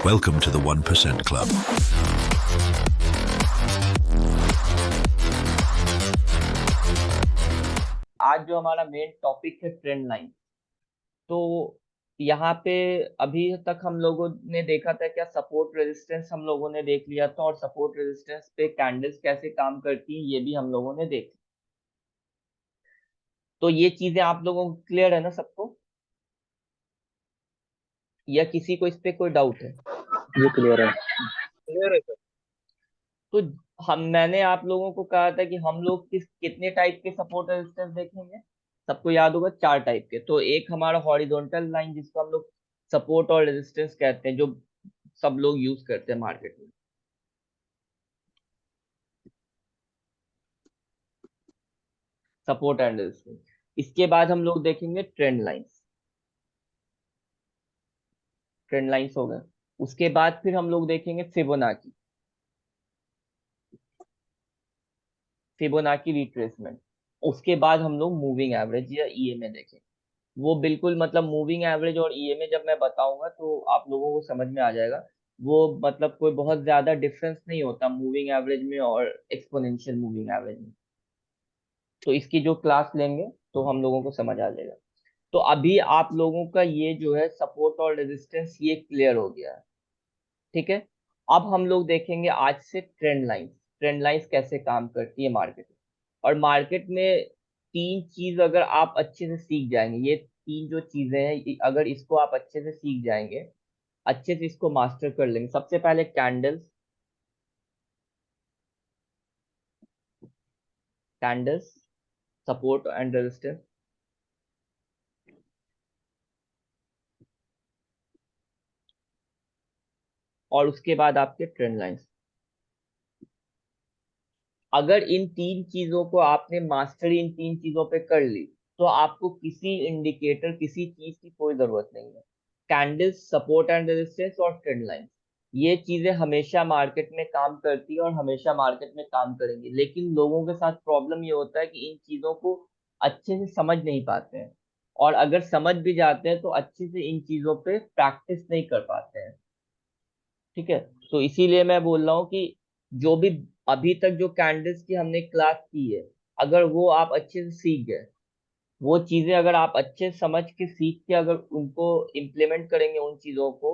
Welcome to the 1% Club. आज जो हमारा मेन टॉपिक है ट्रेंड लाइन। तो यहाँ पे अभी तक हम लोगों ने देखा था क्या सपोर्ट रेजिस्टेंस हम लोगों ने देख लिया था, और सपोर्ट रेजिस्टेंस पे कैंडल्स कैसे काम करती हैं ये भी हम लोगों ने देख लिया। तो ये चीजें आप लोगों को क्लियर है ना सबको, या किसी को इस पे कोई डाउट है? ये क्लियर है। क्लियर है सर। तो मैंने आप लोगों को कहा था कि हम लोग कितने टाइप के सपोर्ट रेजिस्टेंस देखेंगे। सबको याद होगा 4 टाइप के। तो एक हमारा हॉरिजॉन्टल लाइन जिसको हम लोग सपोर्ट और रेजिस्टेंस कहते हैं, जो सब लोग यूज करते हैं मार्केट में। Support and resistance. इसके बाद हम लोग देखेंगे ट्रेंड लाइंस। ट्रेंड लाइंस हो गए। उसके बाद फिर हम लोग देखेंगे फिबोनाची। Fibonacci retracement. उसके बाद हम लोग मूविंग एवरेज या ईएमए देखेंगे। वो बिल्कुल मतलब मूविंग एवरेज और ईएमए जब मैं बताऊंगा तो आप लोगों को समझ में आ जाएगा। वो मतलब कोई बहुत ज्यादा डिफरेंस नहीं होता मूविंग एवरेज में और एक्सपोनेंशियल मूविंग एवरेज में। तो इसकी जो क्लास लेंगे तो हम लोगों को समझ आ जाएगा। तो अभी आप लोगों का ये जो है सपोर्ट और रेजिस्टेंस ये क्लियर हो गया है। ठीक है। अब हम लोग देखेंगे आज से ट्रेंड लाइंस। ट्रेंड लाइंस कैसे काम करती है मार्केट में। और मार्केट में 3 चीज अगर आप अच्छे से सीख जाएंगे, ये 3 जो चीजें हैं अगर इसको आप अच्छे से सीख जाएंगे, अच्छे से इसको मास्टर कर लेंगे। सबसे पहले candles. Candles, support and resistance. और उसके बाद आपके ट्रेंड लाइंस। अगर इन 3 चीजों को आपने मास्टरी इन 3 चीजों पे कर ली तो आपको किसी इंडिकेटर किसी चीज की कोई जरूरत नहीं है। कैंडल्स, सपोर्ट एंड रेजिस्टेंस और ट्रेंड लाइन, ये चीजें हमेशा मार्केट में काम करती है और हमेशा मार्केट में काम करेंगी। लेकिन लोगों के साथ प्रॉब्लम ये होता है कि इन चीजों को अच्छे से समझ नहीं पाते हैं, और अगर समझ भी जाते हैं तो अच्छे से इन चीजों पे प्रैक्टिस नहीं कर पाते हैं। ठीक है। तो इसीलिए मैं बोल रहा हूँ कि जो भी अभी तक जो कैंडल्स की हमने क्लास की है, अगर वो आप अच्छे से सीख गए, वो चीजें अगर आप अच्छे से समझ के सीख के अगर उनको इम्प्लीमेंट करेंगे, उन चीजों को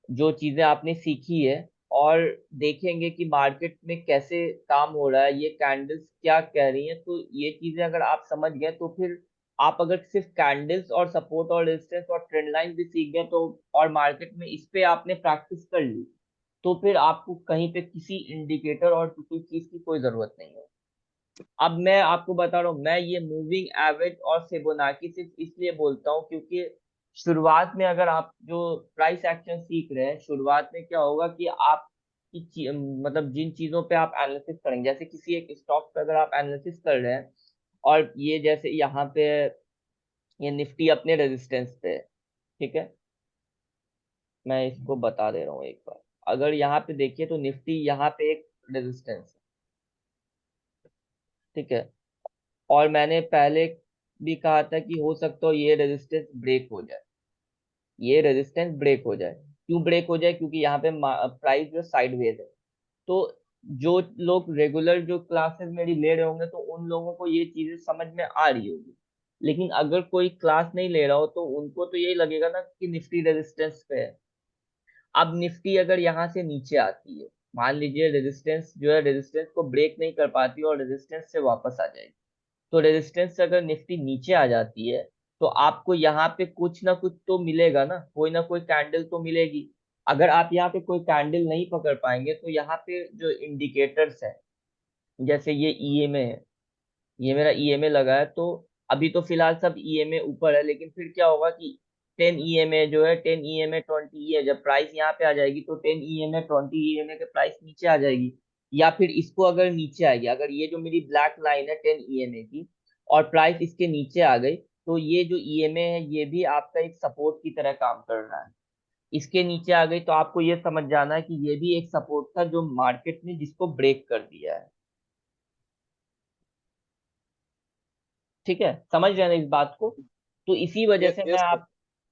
जो चीजें आपने सीखी है, और देखेंगे कि मार्केट में कैसे काम हो रहा है, ये कैंडल्स क्या कह रही हैं, तो ये चीजें अगर आप समझ गए तो फिर आप अगर सिर्फ कैंडल्स और सपोर्ट और रेजिस्टेंस और ट्रेंड लाइन भी सीख गए तो, और मार्केट में इस पे आपने प्रैक्टिस कर ली, तो फिर आपको कहीं पे किसी इंडिकेटर और किसी चीज की कोई जरूरत नहीं है। अब मैं आपको बता रहा हूँ, मैं ये मूविंग एवरेज और फिबोनाची सिर्फ इसलिए बोलता हूँ क्योंकि शुरुआत में अगर आप जो प्राइस एक्शन सीख रहे हैं, शुरुआत में क्या होगा कि आप मतलब जिन चीजों पे आप एनालिसिस करेंगे, जैसे किसी एक स्टॉक पे अगर आप एनालिसिस कर रहे हैं, और ये जैसे यहाँ पे ये निफ्टी अपने रेजिस्टेंस पे है। ठीक है। मैं इसको बता दे रहा हूँ एक बार। अगर यहाँ पे देखिए तो निफ्टी यहाँ पे एक रेजिस्टेंस है। ठीक है। और मैंने पहले भी कहा था कि हो सकता हो ये रेजिस्टेंस ब्रेक हो जाए। ये रेजिस्टेंस ब्रेक हो जाए, क्यों ब्रेक हो जाए? क्योंकि यहाँ पे प्राइस जो साइडवेज है। तो जो लोग रेगुलर जो क्लासेस मेरी ले रहे होंगे तो उन लोगों को ये चीजें समझ में आ रही होगी। लेकिन अगर कोई क्लास नहीं ले रहा हो तो उनको तो यही लगेगा ना कि निफ्टी रेजिस्टेंस पे है। अब निफ्टी अगर यहाँ से नीचे आती है, मान लीजिए रेजिस्टेंस जो है रेजिस्टेंस को ब्रेक नहीं कर पाती और रेजिस्टेंस से वापस आ जाएगी, तो रेजिस्टेंस से अगर निफ्टी नीचे आ जाती है तो आपको यहाँ पे कुछ ना कुछ तो मिलेगा ना, कोई ना कोई कैंडल तो मिलेगी। अगर आप यहाँ पे कोई कैंडल नहीं पकड़ पाएंगे तो यहाँ पे जो इंडिकेटर्स है, जैसे ये ईएमए है, ये मेरा ईएमए लगा है, तो अभी तो फिलहाल सब ईएमए ऊपर है, लेकिन फिर क्या होगा कि 10 ईएमए जो है, 10 ईएमए 20 है, जब प्राइस यहाँ पे आ जाएगी तो 10 ईएमए 20 ईएमए के प्राइस नीचे आ जाएगी। या फिर इसको अगर नीचे आएगी, अगर ये जो मेरी ब्लैक लाइन है 10 ईएमए की और प्राइस इसके नीचे आ गई, तो ये जो ईएमए है ये भी आपका एक सपोर्ट की तरह काम कर रहा है। इसके नीचे आ गई तो आपको ये समझ जाना है कि ये भी एक सपोर्ट था जो मार्केट ने जिसको ब्रेक कर दिया है। ठीक है, समझ रहे हैं ना इस बात को? तो इसी वजह यस से मैं यस सर।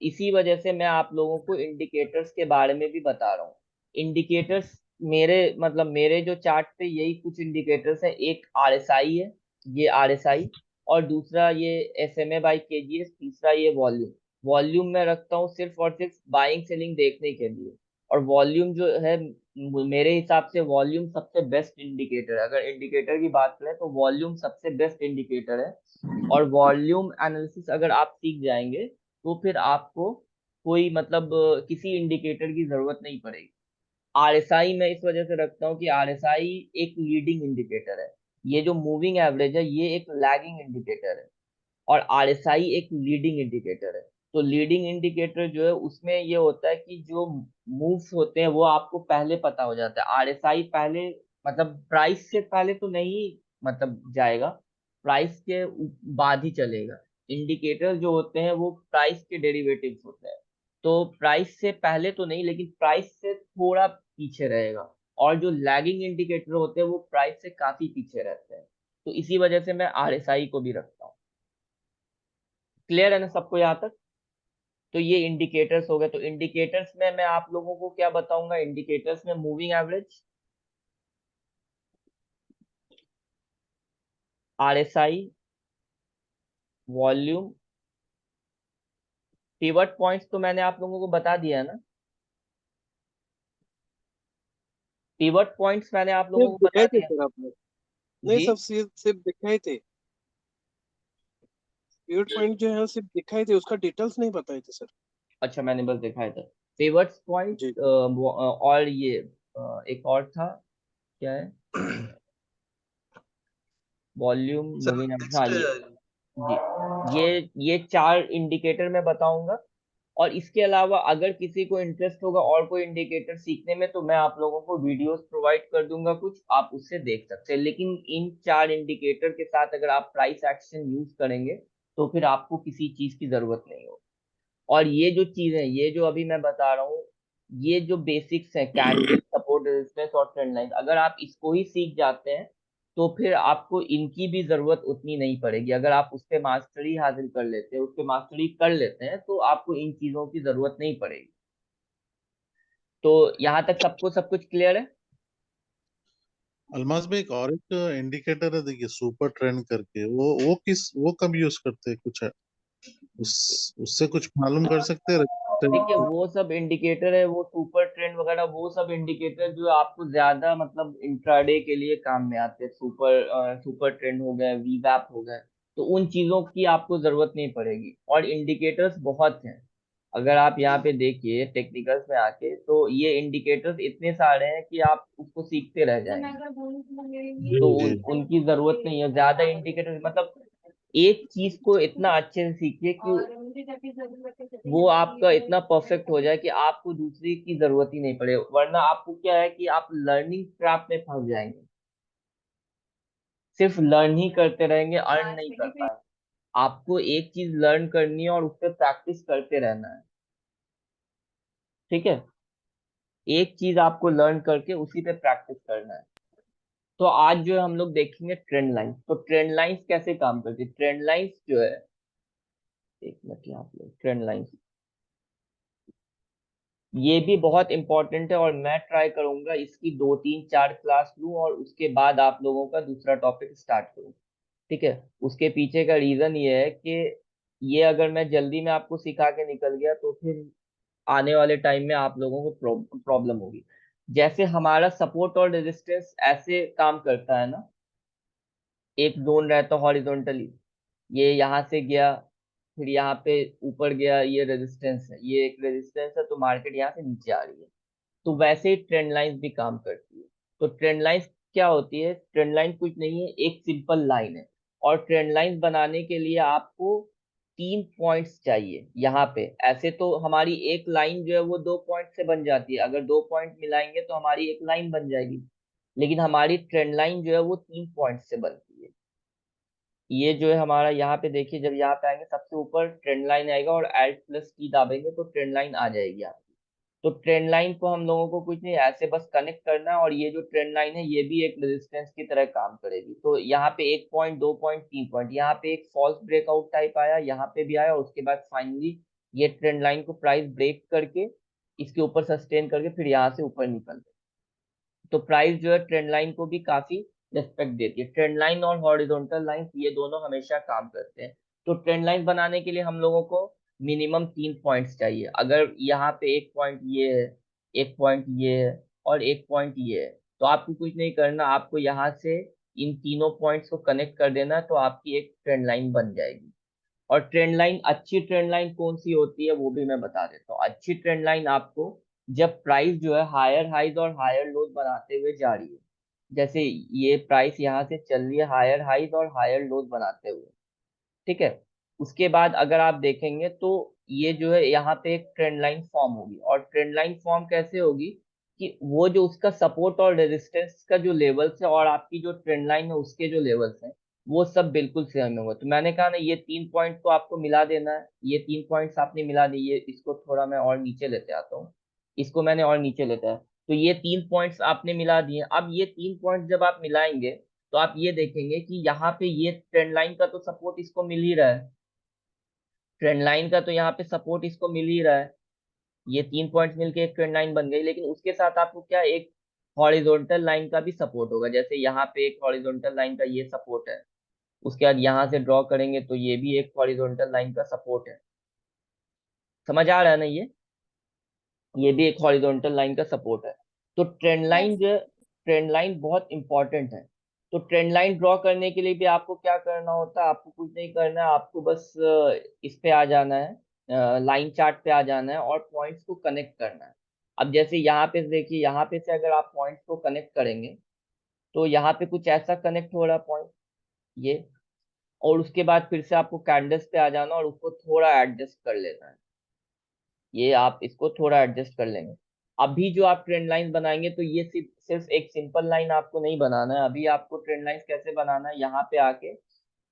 इसी वजह से मैं आप लोगों को इंडिकेटर्स के बारे में भी बता रहा हूँ। इंडिकेटर्स मेरे मतलब मेरे जो चार्ट पे यही कुछ इंडिकेटर्स है। एक आरएसआई है, ये आरएसआई, और दूसरा ये एसएमए बाई केजीएस, तीसरा ये वॉल्यूम। वॉल्यूम मैं रखता हूँ सिर्फ और सिर्फ बाइंग सेलिंग देखने के लिए। और वॉल्यूम जो है, मेरे हिसाब से वॉल्यूम सबसे बेस्ट इंडिकेटर है। अगर इंडिकेटर की बात करें तो वॉल्यूम सबसे बेस्ट इंडिकेटर है। और वॉल्यूम एनालिसिस अगर आप सीख जाएंगे तो फिर आपको कोई मतलब किसी इंडिकेटर की जरूरत नहीं पड़ेगी। आरएसआई मैं इस वजह से रखता हूँ कि आरएसआई एक लीडिंग इंडिकेटर है। ये जो मूविंग एवरेज है ये एक लैगिंग इंडिकेटर है, और आरएसआई एक लीडिंग इंडिकेटर है। तो लीडिंग इंडिकेटर जो है उसमें ये होता है कि जो मूव्स होते हैं वो आपको पहले पता हो जाता है। आरएसआई पहले मतलब प्राइस से पहले तो नहीं मतलब जाएगा, प्राइस के बाद ही चलेगा। इंडिकेटर जो होते हैं वो प्राइस के डेरिवेटिव्स होते हैं, तो प्राइस से पहले तो नहीं लेकिन प्राइस से थोड़ा पीछे रहेगा। और जो लैगिंग इंडिकेटर होते हैं वो प्राइस से काफी पीछे रहते हैं। तो इसी वजह से मैं आरएसआई को भी रखता हूँ। क्लियर है ना सबको यहाँ तक? तो ये इंडिकेटर्स हो गए। तो इंडिकेटर्स में मैं आप लोगों को क्या बताऊंगा? इंडिकेटर्स में moving average, RSI, volume, pivot points तो मैंने आप लोगों को बता दिया है ना। पिवट पॉइंट्स मैंने आप लोगों सिर्फ को बता दिखाए थे दिया। सर आपने? नहीं जी, सब सिर्फ दिखाए थे। पिवट पॉइंट जो है सिर्फ दिखाए थे, उसका डिटेल्स नहीं बताए थे सर। अच्छा मैंने बस दिखाया था पिवट पॉइंट। जी और ये एक और था, क्या है, वॉल्यूम, सर मूविंग एवरेज, हाँ नेक्स्ट ये। जी, ये चार इंडिकेटर मैं बताऊंगा। और इसके अलावा अगर किसी को इंटरेस्ट होगा और कोई इंडिकेटर सीखने में तो मैं आप लोगों को वीडियोस प्रोवाइड कर दूंगा, कुछ आप उससे देख सकते हैं। लेकिन इन चार इंडिकेटर के साथ अगर आप प्राइस एक्शन यूज करेंगे तो फिर आपको किसी चीज की जरूरत नहीं होगी। और ये जो चीज है, ये जो अभी मैं बता रहा हूँ, ये जो बेसिक्स है, कैंडल, सपोर्ट, रेजिस्टेंस और ट्रेंड लाइन, अगर आप इसको ही सीख जाते हैं तो फिर आपको इनकी भी जरूरत उतनी नहीं पड़ेगी। अगर आप उस पे मास्टरी हासिल कर लेते हैं, उस पे मास्टरी कर लेते हैं तो आपको इन चीजों की जरूरत नहीं पड़ेगी। तो यहाँ तक सबको सब कुछ क्लियर है? अल्मास भाई, एक और एक इंडिकेटर है, देखिए सुपर ट्रेंड करके, वो कब यूज करते हैं, कुछ है उससे कुछ मालूम कर सकते हैं देखिए ट्रेंड? वो सब इंडिकेटर है, वो सुपर ट्रेंड वगैरह, वो सब इंडिकेटर जो आपको ज्यादा मतलब इंट्राडे के लिए काम में आते हैं। सुपर ट्रेंड हो गए, वीवैप हो गए, तो उन चीजों की आपको जरूरत नहीं पड़ेगी। और इंडिकेटर्स बहुत हैं, अगर आप यहाँ पे देखिए टेक्निकल्स में आके तो ये इंडिकेटर्स इतने सारे हैं कि आप उसको सीखते रह जाएंगे। तो जी जी। उनकी जरूरत नहीं है ज्यादा इंडिकेटर। मतलब एक चीज को इतना अच्छे से सीखिए कि वो आपका इतना परफेक्ट हो जाए कि आपको दूसरी की जरूरत ही नहीं पड़े। वरना आपको क्या है कि आप लर्निंग ट्रैप में फंस जाएंगे, सिर्फ लर्न ही करते रहेंगे, अर्न नहीं कर पाए। आपको एक चीज लर्न करनी है और उस पर प्रैक्टिस करते रहना है। ठीक है, एक चीज आपको लर्न करके उसी पे प्रैक्टिस करना है। तो आज जो है हम लोग देखेंगे ट्रेंड लाइंस। तो ट्रेंड लाइंस कैसे काम करती है? ट्रेंड लाइंस जो है, एक मिनट, यहाँ पे ट्रेंड लाइंस, ये भी बहुत इंपॉर्टेंट है। और मैं ट्राई करूंगा इसकी 2 3 4 क्लास लूं और उसके बाद आप लोगों का दूसरा टॉपिक स्टार्ट करूं। ठीक है, उसके पीछे का रीजन ये है कि ये अगर मैं जल्दी में आपको सिखा के निकल गया तो फिर आने वाले टाइम में आप लोगों को प्रॉब्लम होगी। जैसे हमारा सपोर्ट और रेजिस्टेंस ऐसे काम करता है ना, एक जोन रहता हॉरिजॉन्टली, ये यहाँ से गया, फिर यहाँ पे ऊपर गया, ये रेजिस्टेंस है, ये एक रेजिस्टेंस है, तो मार्केट यहाँ से नीचे आ रही है। तो वैसे ही ट्रेंड लाइंस भी काम करती है। तो ट्रेंड लाइंस क्या होती है? ट्रेंड लाइन कुछ नहीं है, एक सिंपल लाइन है। और ट्रेंड लाइंस बनाने के लिए आपको 3 पॉइंट्स चाहिए। यहाँ पे ऐसे तो हमारी एक लाइन जो है वो 2 पॉइंट से बन जाती है, अगर 2 पॉइंट मिलाएंगे तो हमारी एक लाइन बन जाएगी। लेकिन हमारी ट्रेंड लाइन जो है वो 3 पॉइंट से बनती है। ये जो है हमारा, यहाँ पे देखिए, जब यहाँ पे आएंगे सबसे ऊपर ट्रेंड लाइन आएगा और Alt+T दाबेंगे तो ट्रेंड लाइन आ जाएगी आपकी। तो ट्रेंड लाइन को हम लोगों को कुछ नहीं, ऐसे बस कनेक्ट करना है। और ये जो ट्रेंड लाइन है ये भी एक रेजिस्टेंस की तरह काम करेगी। तो यहाँ पे 1 पॉइंट, 2 पॉइंट, 3 पॉइंट, यहाँ पे एक फॉल्स ब्रेकआउट टाइप आया, यहाँ पे भी आया, और उसके बाद फाइनली ये ट्रेंड लाइन को प्राइस ब्रेक करके इसके ऊपर सस्टेन करके फिर यहाँ से ऊपर निकल गए। तो प्राइस जो है ट्रेंड लाइन को भी काफी रेस्पेक्ट देती है। ट्रेंड लाइन और हॉरिजॉन्टल लाइन ये दोनों हमेशा काम करते हैं। तो ट्रेंड लाइन बनाने के लिए हम लोगों को मिनिमम 3 पॉइंट्स चाहिए। अगर यहाँ पे एक पॉइंट ये है, एक पॉइंट ये है और एक पॉइंट ये है, तो आपको कुछ नहीं करना, आपको यहाँ से इन तीनों पॉइंट्स को कनेक्ट कर देना, तो आपकी एक ट्रेंड लाइन बन जाएगी। और ट्रेंड लाइन, अच्छी ट्रेंड लाइन कौन सी होती है वो भी मैं बता देता हूँ। अच्छी ट्रेंड लाइन आपको जब प्राइस जो है हायर हाइज और हायर लोज बनाते हुए जा रही है, जैसे ये प्राइस यहाँ से चल रही है हायर हाइज और हायर लोज बनाते हुए, ठीक है। उसके बाद अगर आप देखेंगे तो ये जो है यहाँ पे एक ट्रेंड लाइन फॉर्म होगी। और ट्रेंड लाइन फॉर्म कैसे होगी कि वो जो उसका सपोर्ट और रेजिस्टेंस का जो लेवल्स है और आपकी जो ट्रेंड लाइन है उसके जो लेवल्स हैं वो सब बिल्कुल सेम होगा। तो मैंने कहा ना, ये 3 पॉइंट को आपको मिला देना है। ये 3 पॉइंट्स आपने मिला दिए, इसको थोड़ा मैं और नीचे लेते आता हूँ, इसको मैंने और नीचे लेता है। तो ये 3 पॉइंट्स आपने मिला दिए। अब ये 3 पॉइंट्स जब आप मिलाएंगे तो आप ये देखेंगे कि यहाँ पे ये ट्रेंड लाइन का तो सपोर्ट इसको मिल ही रहा है, ट्रेंड लाइन का तो यहाँ पे सपोर्ट इसको मिल ही रहा है। ये 3 पॉइंट्स मिलके एक ट्रेंड लाइन बन गई। लेकिन उसके साथ आपको क्या, एक हॉरिजॉन्टल लाइन का भी सपोर्ट होगा। जैसे यहाँ पे एक हॉरिजॉन्टल लाइन का ये सपोर्ट है, उसके बाद यहाँ से ड्रॉ करेंगे तो ये भी एक हॉरिजॉन्टल लाइन का सपोर्ट है। समझ आ रहा है ना? ये भी एक हॉरिजॉन्टल लाइन का सपोर्ट है। तो ट्रेंड लाइन यस। जो, ट्रेंड लाइन बहुत इंपॉर्टेंट है। तो ट्रेंड लाइन ड्रॉ करने के लिए भी आपको क्या करना होता है, आपको कुछ नहीं करना है, आपको बस इस पे आ जाना है, लाइन चार्ट पे आ जाना है और पॉइंट्स को कनेक्ट करना है। अब जैसे यहाँ पे देखिए, यहाँ पे से अगर आप पॉइंट्स को कनेक्ट करेंगे तो यहाँ पे कुछ ऐसा कनेक्ट हो रहा है पॉइंट ये, और उसके बाद फिर से आपको कैंडल्स पे आ जाना और उसको थोड़ा एडजस्ट कर लेना है। ये आप इसको थोड़ा एडजस्ट कर लेंगे। अभी जो आप ट्रेंड लाइन बनाएंगे तो ये सिर्फ सिर्फ एक सिंपल लाइन आपको नहीं बनाना है। अभी आपको ट्रेंड लाइन कैसे बनाना है, यहाँ पे आके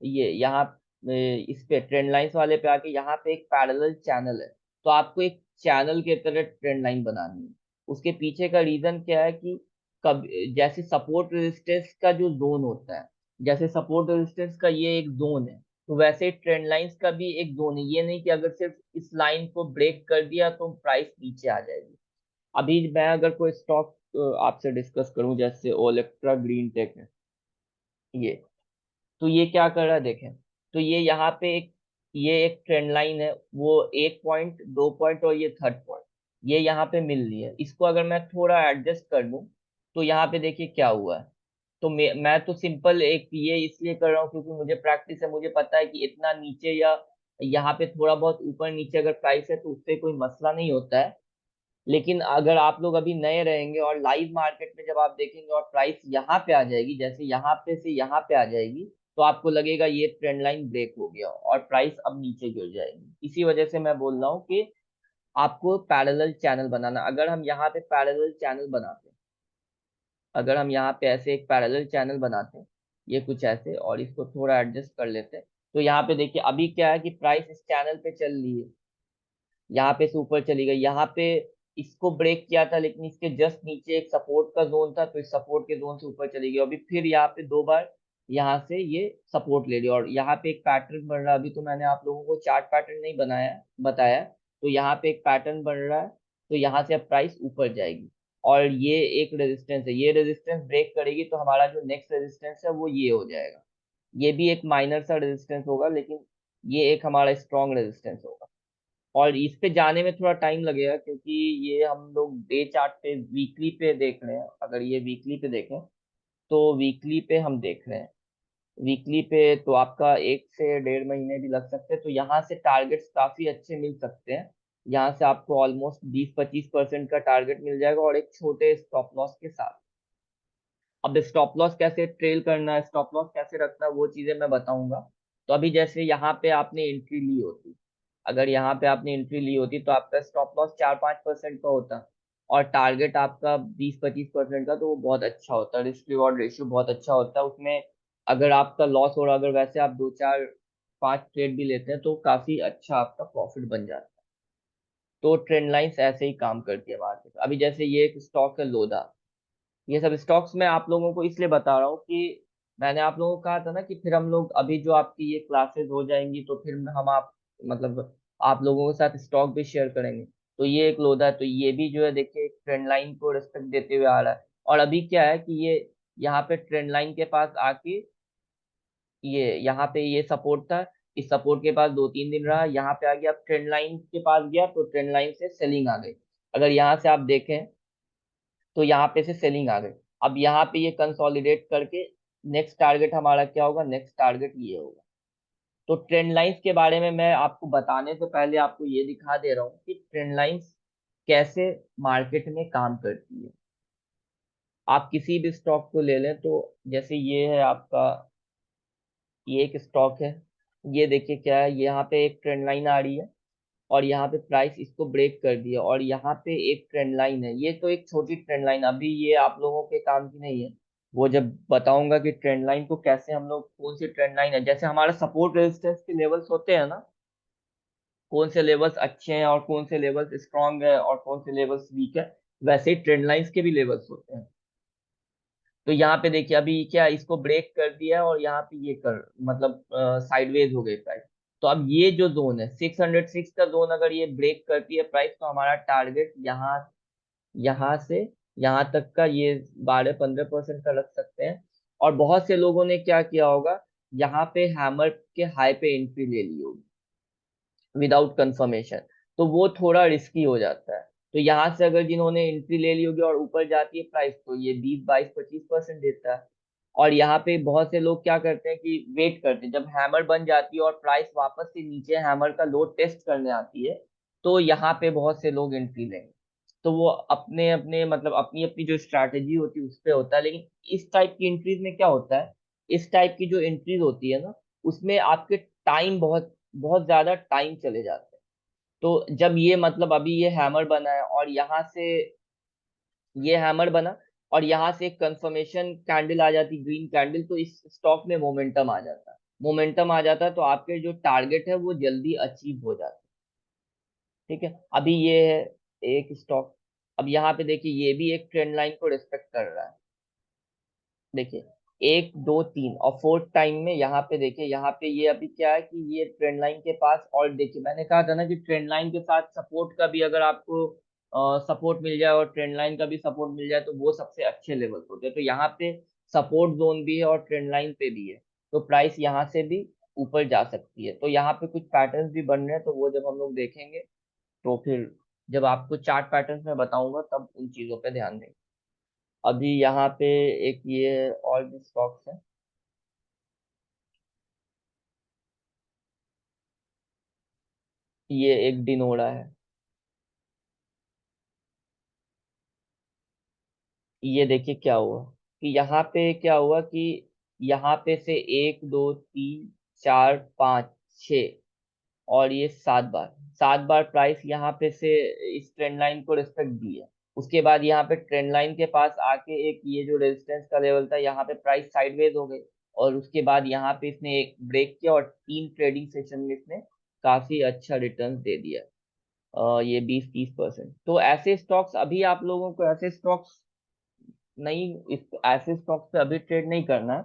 ये यहाँ इस पे ट्रेंड लाइंस वाले पे आके यहाँ पे एक पैरेलल चैनल है, तो आपको एक चैनल के तरह ट्रेंड लाइन बनानी है। उसके पीछे का रीजन क्या है कि कब, जैसे सपोर्ट रेजिस्टेंस का जो जोन होता है, जैसे सपोर्ट रेजिस्टेंस का ये एक जोन है, तो वैसे ट्रेंड लाइंस का भी एक जोन है। ये नहीं कि अगर सिर्फ इस लाइन को ब्रेक कर दिया तो प्राइस नीचे आ जाएगी। अभी मैं अगर कोई स्टॉक आपसे डिस्कस करूं, जैसे ओलेक्ट्रा ग्रीन टेक है ये, तो ये क्या कर रहा है देखें। तो ये यहाँ पे एक, ये एक ट्रेंड लाइन है, वो 1 पॉइंट, 2 पॉइंट और ये थर्ड पॉइंट, ये यहाँ पे मिल रही है। इसको अगर मैं थोड़ा एडजस्ट कर दूं तो यहाँ पे देखिए क्या हुआ है। तो मैं तो सिंपल एक ये इसलिए कर रहा हूँ क्योंकि मुझे प्रैक्टिस है, मुझे पता है कि इतना नीचे या यहाँ पे थोड़ा बहुत ऊपर नीचे अगर प्राइस है तो उससे कोई मसला नहीं होता है। लेकिन अगर आप लोग अभी नए रहेंगे और लाइव मार्केट में जब आप देखेंगे और प्राइस यहाँ पे आ जाएगी, जैसे यहाँ पे से यहाँ पे आ जाएगी, तो आपको लगेगा ये ट्रेंड लाइन ब्रेक हो गया और प्राइस अब नीचे गिर जाएगी। इसी वजह से मैं बोल रहा हूँ कि आपको पैरेलल चैनल बनाना। अगर हम यहाँ पे पैरेलल चैनल बनाते हैं, अगर हम यहाँ पे ऐसे एक पैरेलल चैनल बनाते हैं, ये कुछ ऐसे, और इसको थोड़ा एडजस्ट कर लेते हैं, तो यहाँ पे देखिए अभी क्या है कि प्राइस इस चैनल पे चल रही है, यहाँ पे से ऊपर चली गई, यहाँ पे इसको ब्रेक किया था लेकिन इसके जस्ट नीचे एक सपोर्ट का जोन था, तो इस सपोर्ट के जोन से ऊपर चली गई। अभी फिर यहाँ पे 2 बार यहाँ से ये सपोर्ट ले लिया और यहाँ पे एक पैटर्न बन रहा है। अभी तो मैंने आप लोगों को चार्ट पैटर्न नहीं बनाया बताया, तो यहाँ पे एक पैटर्न बन रहा है। तो यहाँ से अब प्राइस ऊपर जाएगी और ये एक रेजिस्टेंस है, ये रेजिस्टेंस ब्रेक करेगी तो हमारा जो नेक्स्ट रेजिस्टेंस है वो ये हो जाएगा। ये भी एक माइनर सा रेजिस्टेंस होगा लेकिन ये एक हमारा स्ट्रॉन्ग रेजिस्टेंस होगा। और इस पे जाने में थोड़ा टाइम लगेगा क्योंकि ये हम लोग डे चार्ट पे, वीकली पे देख रहे हैं। अगर ये वीकली पे देखें तो वीकली पे हम देख रहे हैं, वीकली पे तो आपका 1 से 1.5 महीने भी लग सकते हैं। तो यहाँ से टारगेट्स काफी अच्छे मिल सकते हैं। यहाँ से आपको ऑलमोस्ट 20-25% का टारगेट मिल जाएगा और एक छोटे स्टॉप लॉस के साथ। अब स्टॉप लॉस कैसे ट्रेल करना है, स्टॉप लॉस कैसे रखना है, वो चीजें मैं बताऊंगा। तो अभी जैसे यहाँ पे आपने एंट्री ली होती, अगर यहाँ पे आपने एंट्री ली होती तो आपका स्टॉप लॉस 4-5% का होता और टारगेट आपका 20-25% का, तो वो बहुत अच्छा होता है। रिस्क रिवॉर्ड रेशियो बहुत अच्छा होता है उसमें। अगर आपका लॉस हो रहा, अगर वैसे आप 2-4-5 ट्रेड भी लेते हैं तो काफी अच्छा आपका प्रॉफिट बन जाता है। तो ट्रेंड लाइंस ऐसे ही काम करती है मार्केट। अभी जैसे ये एक स्टॉक है लोधा, ये सब स्टॉक्स मैं आप लोगों को इसलिए बता रहा हूँ कि मैंने आप लोगों को कहा था ना कि फिर हम लोग, अभी जो आपकी ये क्लासेस हो जाएंगी तो फिर हम आप मतलब आप लोगों के साथ स्टॉक भी शेयर करेंगे। तो ये एक लोधा है, तो ये भी जो है देखिए ट्रेंड लाइन को रिस्पेक्ट देते हुए आ रहा है। और अभी क्या है कि ये यहाँ पे ट्रेंड लाइन के पास आके ये यहाँ पे ये सपोर्ट था, इस सपोर्ट के पास 2-3 दिन रहा, यहाँ पे आ गया, अब ट्रेंड लाइन के पास गया तो ट्रेंड लाइन से सेलिंग आ गई। अगर यहाँ से आप देखें तो यहाँ पे से सेलिंग आ गई। अब यहाँ पे ये कंसोलिडेट करके नेक्स्ट टारगेट हमारा क्या होगा, नेक्स्ट टारगेट ये होगा। तो ट्रेंड लाइंस के बारे में मैं आपको बताने से पहले आपको ये दिखा दे रहा हूँ कि ट्रेंड लाइंस कैसे मार्केट में काम करती है। आप किसी भी स्टॉक को ले लें, तो जैसे ये है आपका, ये एक स्टॉक है, ये देखिए क्या है, यहाँ पे एक ट्रेंड लाइन आ रही है और यहाँ पे प्राइस इसको ब्रेक कर दिया और यहाँ पे एक ट्रेंड लाइन है। ये तो एक छोटी ट्रेंड लाइन, अभी ये आप लोगों के काम की नहीं है। वो जब बताऊंगा कि ट्रेंड लाइन को कैसे हम लोग, कौन सी ट्रेंड लाइन है, जैसे हमारा सपोर्ट रेजिस्टेंस के लेवल्स होते हैं ना, कौन से लेवल्स अच्छे हैं और कौन से लेवल्स स्ट्रांग है और कौन से लेवल्स वीक है, वैसे ही ट्रेंड लाइंस के भी लेवल्स होते हैं। तो यहाँ पे देखिए अभी क्या, इसको ब्रेक कर दिया है और यहाँ पे ये कर मतलब साइडवेज हो गई प्राइस। तो अब ये जो जोन है 606 का जोन, अगर ये ब्रेक करती है प्राइस, तो हमारा टारगेट यहाँ, यहाँ से यहाँ तक का ये 12-15% का रख सकते हैं। और बहुत से लोगों ने क्या किया होगा, यहाँ पे हैमर के हाई पे एंट्री ले ली होगी विदाउट कंफर्मेशन, तो वो थोड़ा रिस्की हो जाता है। तो यहाँ से अगर जिन्होंने एंट्री ले ली होगी और ऊपर जाती है प्राइस, तो ये 20-22-25% देता है। और यहाँ पे बहुत से लोग क्या करते हैं कि वेट करते हैं, जब हैमर बन जाती है और प्राइस वापस से नीचे हैमर का लो टेस्ट करने आती है, तो यहाँ पे बहुत से लोग एंट्री लेंगे। तो वो अपने अपने मतलब अपनी अपनी जो स्ट्रैटेजी होती है उस पे होता है। लेकिन इस टाइप की एंट्रीज में क्या होता है, इस टाइप की जो एंट्रीज होती है ना, उसमें आपके टाइम बहुत बहुत ज्यादा टाइम चले जाते हैं। तो जब ये मतलब अभी ये हैमर बना है और यहाँ से ये हैमर बना और यहाँ से एक कंफर्मेशन कैंडल आ जाती, ग्रीन कैंडल, तो इस स्टॉक में मोमेंटम आ जाता है। मोमेंटम आ जाता है तो आपके जो टारगेट है वो जल्दी अचीव हो जाता है। ठीक है, अभी ये है एक स्टॉक। अब यहाँ पे देखिए ये भी एक ट्रेंड लाइन को रिस्पेक्ट कर रहा है। देखिए 1 2 3 और फोर्थ टाइम में यहाँ पे देखिए, यहाँ पे ये अभी क्या है कि ये ट्रेंड लाइन के पास, और देखिए मैंने कहा था ना कि ट्रेंड लाइन के साथ सपोर्ट का भी अगर आपको सपोर्ट मिल जाए और ट्रेंड लाइन का भी सपोर्ट मिल जाए तो वो सबसे अच्छे लेवल होते हैं। तो यहाँ पे सपोर्ट जोन भी है और ट्रेंड लाइन पे भी है, तो प्राइस यहाँ से भी ऊपर जा सकती है। तो यहाँ पे कुछ पैटर्न्स भी बन रहे हैं, तो वो जब हम लोग देखेंगे तो फिर जब आपको चार्ट पैटर्न्स में बताऊंगा तब उन चीजों पे ध्यान देंगे। अभी यहाँ पे एक ये और भी स्टॉक्स है, ये एक डिनोरा है। ये देखिए क्या हुआ कि यहाँ पे क्या हुआ कि यहाँ पे से 1 2 3 4 5 6 और ये 7 बार, 7 बार प्राइस यहाँ पे से इस ट्रेंड लाइन को रिस्पेक्ट दी है। उसके बाद यहाँ पे ट्रेंड लाइन के पास आके एक ये जो रेजिस्टेंस का लेवल था, यहाँ पे प्राइस साइडवेज हो गई और उसके बाद यहाँ पे इसने एक ब्रेक किया और 3 ट्रेडिंग सेशन में इसने काफी अच्छा रिटर्न दे दिया। ये 20-30%। तो ऐसे स्टॉक्स, अभी आप लोगों को ऐसे स्टॉक्स नहीं, इस ऐसे स्टॉक्स पे अभी ट्रेड नहीं करना है।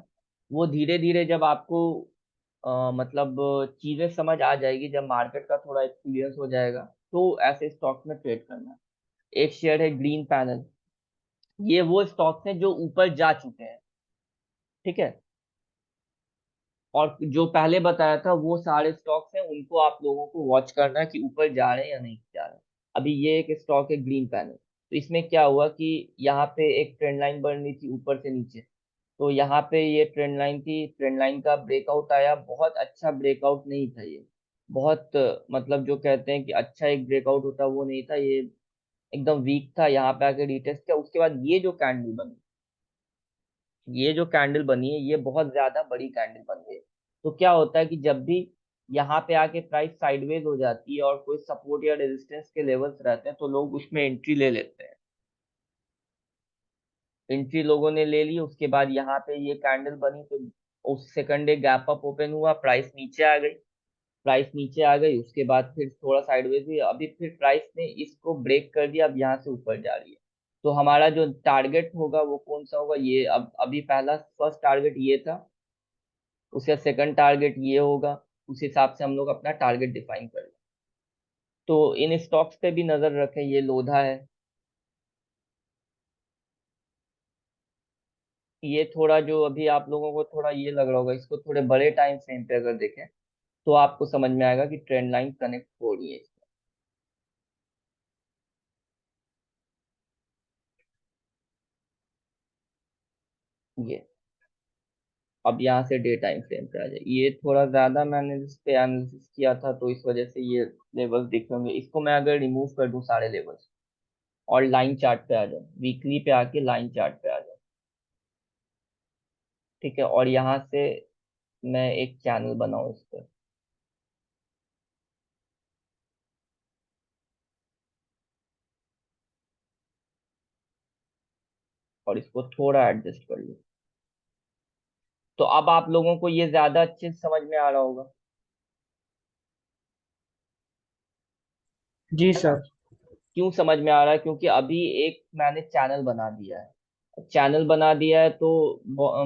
वो धीरे धीरे जब आपको मतलब चीजें समझ आ जाएगी, जब मार्केट का थोड़ा एक्सपीरियंस हो जाएगा, तो ऐसे स्टॉक्स में ट्रेड करना है। एक शेयर है ग्रीन पैनल, ये वो स्टॉक्स हैं जो ऊपर जा चुके हैं। ठीक है, और जो पहले बताया था वो सारे स्टॉक्स हैं, उनको आप लोगों को वॉच करना है कि ऊपर जा रहे हैं या नहीं जा रहे हैं। अभी ये एक स्टॉक है ग्रीन पैनल, तो इसमें क्या हुआ कि यहाँ पे एक ट्रेंड लाइन बन रही थी ऊपर से नीचे, तो यहाँ पे ये ट्रेंड लाइन थी, ट्रेंड लाइन का ब्रेकआउट आया, बहुत अच्छा ब्रेकआउट नहीं था ये, बहुत मतलब जो कहते हैं कि अच्छा एक ब्रेकआउट होता वो नहीं था ये, एकदम वीक था। यहाँ पे आके रिटेस्ट किया, उसके बाद ये जो कैंडल बनी, ये जो कैंडल बनी है ये बहुत ज्यादा बड़ी कैंडल बन गई है। तो क्या होता है कि जब भी यहाँ पे आके प्राइस साइडवेज हो जाती है और कोई सपोर्ट या रेजिस्टेंस के लेवल्स रहते हैं, तो लोग उसमें एंट्री ले लेते हैं। एंट्री लोगों ने ले ली, उसके बाद यहाँ पे ये कैंडल बनी, तो उस second day gap up open हुआ, प्राइस नीचे आ गई, प्राइस नीचे आ गई, उसके बाद फिर थोड़ा साइडवेज हुई, अभी फिर प्राइस ने इसको ब्रेक कर दिया, अब यहाँ से ऊपर जा रही है। तो हमारा जो टारगेट होगा वो कौन सा होगा, ये अब अभी पहला फर्स्ट टारगेट ये था, उसका सेकंड टारगेट ये होगा, उस हिसाब से हम लोग अपना टारगेट डिफाइन करें। तो इन स्टॉक्स पे भी नजर रखें। ये लोधा है, ये थोड़ा जो अभी आप लोगों को थोड़ा ये लग रहा होगा, इसको थोड़े बड़े टाइम फ्रेम पे अगर देखें तो आपको समझ में आएगा कि ट्रेंड लाइन कनेक्ट हो रही है। ये अब यहाँ से डे टाइम फ्रेम पे आ जाए, ये थोड़ा ज्यादा मैंने इस पे एनालिसिस किया था तो इस वजह से ये लेवल्स दिख रहे होंगे। इसको मैं अगर रिमूव कर दूं सारे लेवल्स और लाइन चार्ट पे आ जाऊं, वीकली पे आके लाइन चार्ट पे आ जाऊं, ठीक है, और यहाँ से मैं एक चैनल बनाऊं इस पर, और इसको थोड़ा एडजस्ट कर लूं, तो अब आप लोगों को ये ज्यादा अच्छे से समझ में आ रहा होगा, जी है ना। सर। क्यों समझ में आ रहा है? क्योंकि अभी एक मैंने चैनल बना दिया है। चैनल बना दिया है तो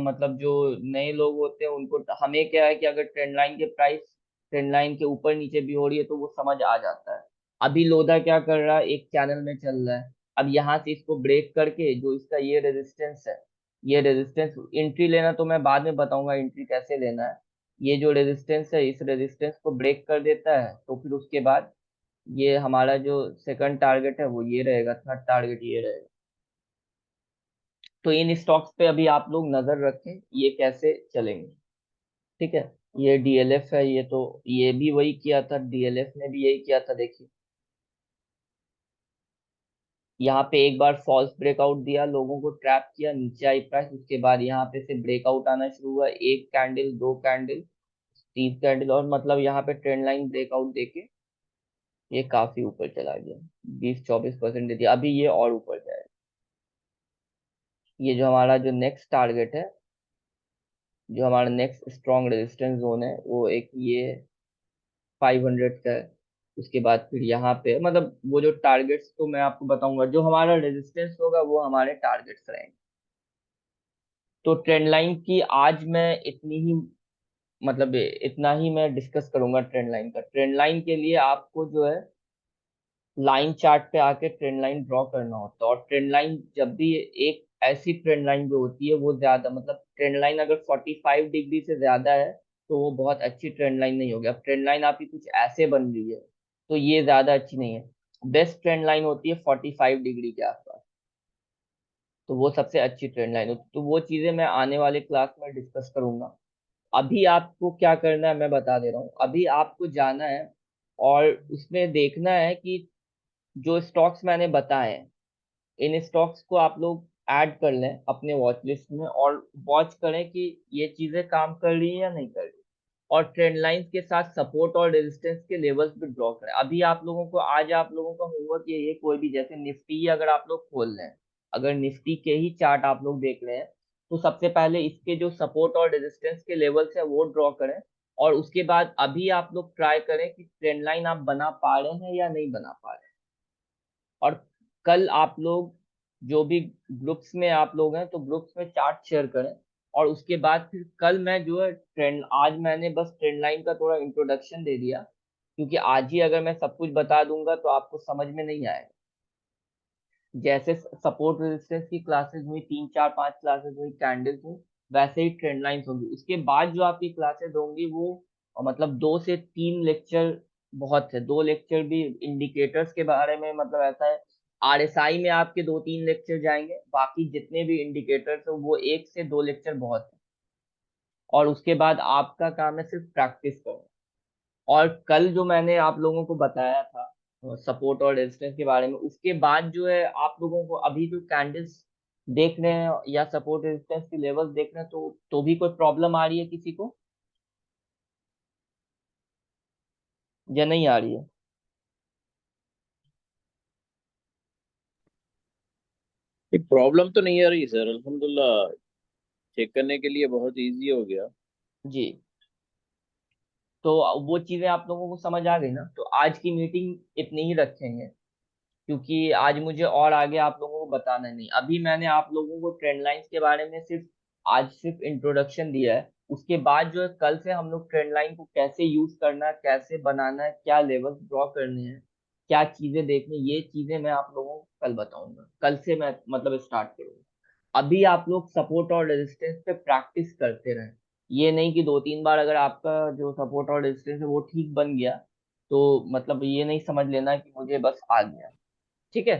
मतलब जो नए लोग होते हैं उनको, हमें क्या है कि अगर ट्रेंड लाइन के प्राइस ट्रेंड लाइन के ऊपर नीचे भी हो रही है तो वो समझ आ जाता है। अभी लोधा क्या कर रहा है, एक चैनल में चल रहा है। अब यहाँ से इसको ब्रेक करके जो इसका ये रेजिस्टेंस है, ये रेजिस्टेंस एंट्री लेना तो मैं बाद में बताऊंगा एंट्री कैसे लेना है। ये जो रेजिस्टेंस है, इस रेजिस्टेंस को ब्रेक कर देता है तो फिर उसके बाद ये हमारा जो सेकंड टारगेट है वो ये रहेगा, थर्ड टारगेट ये रहेगा। तो इन स्टॉक्स पे अभी आप लोग नजर रखें ये कैसे चलेंगे, ठीक है। ये डीएलएफ है, ये तो ये भी वही किया था, डीएलएफ ने भी यही किया था। देखिए यहाँ पे एक बार फॉल्स ब्रेकआउट दिया, लोगों को ट्रैप किया, नीचे आई प्राइस, उसके बाद यहाँ पे से ब्रेकआउट आना शुरू हुआ, एक कैंडल, दो कैंडल, तीन कैंडल, और मतलब यहाँ पे ट्रेंड लाइन ब्रेकआउट देके ये काफी ऊपर चला गया, 20-24% दे दिया। अभी ये और ऊपर जाएगा। ये जो हमारा जो नेक्स्ट टारगेट है, जो हमारा नेक्स्ट स्ट्रॉन्ग रेजिस्टेंस जोन है, वो एक ये 500 का है। उसके बाद फिर यहाँ पे मतलब वो जो टारगेट्स तो मैं आपको बताऊंगा, जो हमारा रेजिस्टेंस होगा वो हमारे टारगेट्स रहेंगे। तो ट्रेंड लाइन की आज मैं इतनी ही, मतलब इतना ही मैं डिस्कस करूंगा ट्रेंड लाइन का। ट्रेंड लाइन के लिए आपको जो है लाइन चार्ट पे आके ट्रेंड लाइन ड्रॉ करना होता है, और ट्रेंड लाइन जब भी एक ऐसी ट्रेंड लाइन जो होती है वो ज्यादा, मतलब ट्रेंड लाइन अगर 45 डिग्री से ज्यादा है तो वो बहुत अच्छी ट्रेंड लाइन नहीं होगी। अब ट्रेंड लाइन आपकी कुछ ऐसे बन रही है तो ये ज्यादा अच्छी नहीं है। बेस्ट ट्रेंड लाइन होती है 45 डिग्री के आसपास, तो वो सबसे अच्छी ट्रेंड लाइन होती है। तो वो चीजें मैं आने वाले क्लास में डिस्कस करूंगा। अभी आपको क्या करना है मैं बता दे रहा हूँ। अभी आपको जाना है और उसमें देखना है कि जो स्टॉक्स मैंने बताए हैं, इन स्टॉक्स को आप लोग ऐड कर लें अपने वॉच लिस्ट में, और वॉच करें कि ये चीजें काम कर रही है या नहीं कर रही। और ट्रेंड लाइंस के साथ सपोर्ट और रेजिस्टेंस के लेवल्स भी ड्रॉ करें। अभी आप लोगों को, आज आप लोगों का होमवर्क ये है, कोई भी जैसे निफ्टी अगर आप लोग खोल रहे हैं, अगर निफ्टी के ही चार्ट आप लोग देख रहे हैं तो सबसे पहले इसके जो सपोर्ट और रेजिस्टेंस के लेवल्स है वो ड्रॉ करें। और उसके बाद अभी आप लोग ट्राई करें कि ट्रेंड लाइन आप बना पा रहे हैं या नहीं बना पा रहे हैं। और कल आप लोग जो भी ग्रुप्स में आप लोग हैं तो ग्रुप्स में चार्ट शेयर करें। और उसके बाद फिर कल मैं जो है ट्रेंड, आज मैंने बस ट्रेंड लाइन का थोड़ा इंट्रोडक्शन दे दिया, क्योंकि आज ही अगर मैं सब कुछ बता दूंगा तो आपको समझ में नहीं आएगा। जैसे सपोर्ट रेजिस्टेंस की क्लासेस हुई, 3-4-5 क्लासेस हुई, कैंडल्स हुई, वैसे ही ट्रेंड लाइंस होंगी। उसके बाद जो आपकी क्लासेस होंगी वो मतलब 2 से 3 लेक्चर बहुत है। 2 लेक्चर भी इंडिकेटर्स के बारे में, मतलब ऐसा है आरएसआई में आपके 2-3 लेक्चर जाएंगे, बाकी जितने भी इंडिकेटर्स है वो 1 से 2 लेक्चर बहुत है। और उसके बाद आपका काम है सिर्फ प्रैक्टिस करना। और कल जो मैंने आप लोगों को बताया था सपोर्ट और रेजिस्टेंस के बारे में, उसके बाद जो है आप लोगों को अभी जो कैंडल्स देख रहे हैं या सपोर्ट रेजिस्टेंस के लेवल्स देख रहे हैं तो भी कोई प्रॉब्लम आ रही है किसी को या नहीं आ रही है? एक प्रॉब्लम तो नहीं आ रही सर, अल्हम्दुलिल्लाह। चेक करने के लिए बहुत इजी हो गया। जी। तो वो चीजें आप लोगों को समझ आ गई ना। तो आज की मीटिंग इतनी ही रखेंगे, क्योंकि आज मुझे और आगे आप लोगों को बताना नहीं। अभी मैंने आप लोगों को ट्रेंड लाइंस के बारे में सिर्फ आज सिर्फ इंट्रोडक्शन दिया है। उसके बाद जो है कल से हम लोग ट्रेंड लाइन को कैसे यूज करना है, कैसे बनाना है, क्या लेवल ड्रॉ करने हैं, क्या चीजें देखनी, ये चीजें मैं आप लोगों को कल बताऊंगा, कल से मैं मतलब स्टार्ट करूंगा। अभी आप लोग सपोर्ट और रेजिस्टेंस पे प्रैक्टिस करते रहें। ये नहीं कि 2-3 बार अगर आपका जो सपोर्ट और रेजिस्टेंस है वो ठीक बन गया तो मतलब ये नहीं समझ लेना कि मुझे बस आ गया। ठीक है।